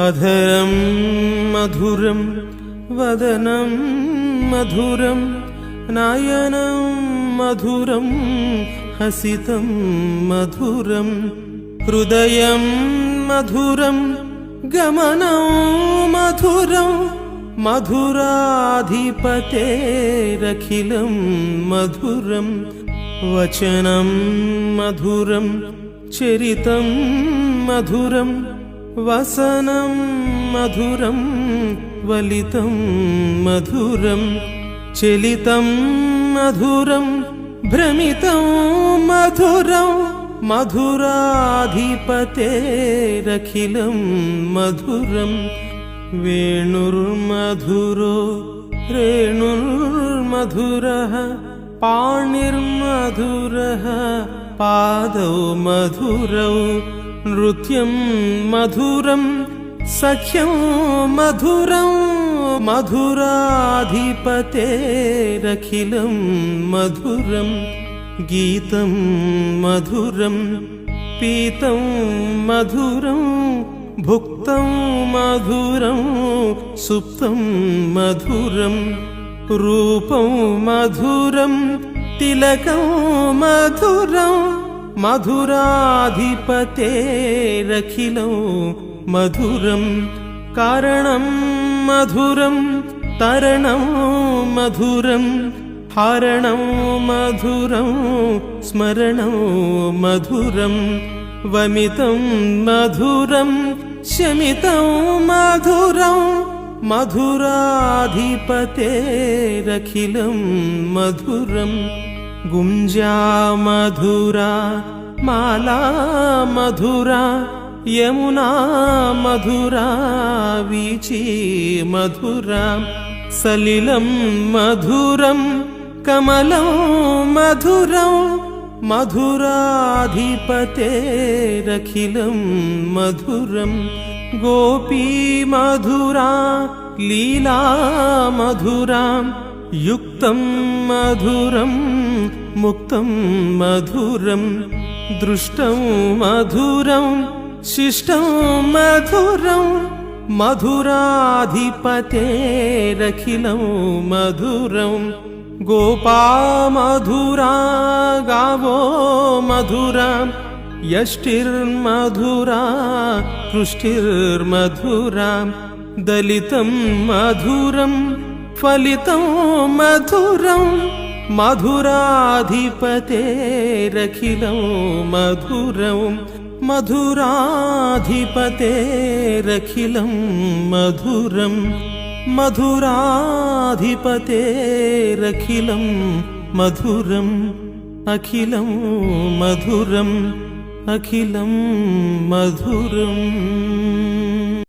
अधरं मधुरं वदनं मधुरं नयनं मधुरं हसितं मधुरं हृदयं मधुरं गमनं मधुरं मधुराधिपतेरखिलं मधुरं वचनं मधुरं चरितं मधुरं वसनं मधुरं वलितं मधुरं चलितं मधुरं भ्रमितं मधुरं मधुराधिपतेरखिलं मधुरं वेणुर्मधुरो रेणुर्मधुरः पाणिर्मधुरः पादौ मधुरौ नृत्यं मधुरं सख्यं मधुरं मधुराधिपतेरखिलं मधुरं गीतं मधुरं पीतं मधुरं भुक्तं मधुरं सुप्तं मधुरं रूपं मधुरं तिलकं मधुरं मधुराधिपतेरखिलं मधुरं कारणं मधुरं तरणं मधुरं हरणं मधुरं स्मरणं मधुरं वमितं मधुरं शमितं मधुरं मधुराधिपतेरखिलं मधुरं गुञ्जा मधुरा माला मधुरा यमुना मधुरा वीची मधुरा सलिलं मधुरं कमलं मधुरं मधुराधिपतेरखिलं मधुरं गोपी मधुरा लीला मधुरा युक्तं मधुरं मुक्तं मधुरं दृष्टं मधुरं शिष्टं मधुरं मधुराधिपतेरखिलं मधुरं गोपा मधुरा गावो मधुरा यष्टिर्मधुरा पुष्टिर्मधुरा दलितं मधुरं फलितं मधुरं मधुराधिपतेरखिलं मधुरं मधुराधिपतेरखिलं मधुरं मधुराधिपतेरखिलं मधुरं अखिलं मधुरं अखिलं मधुरम्।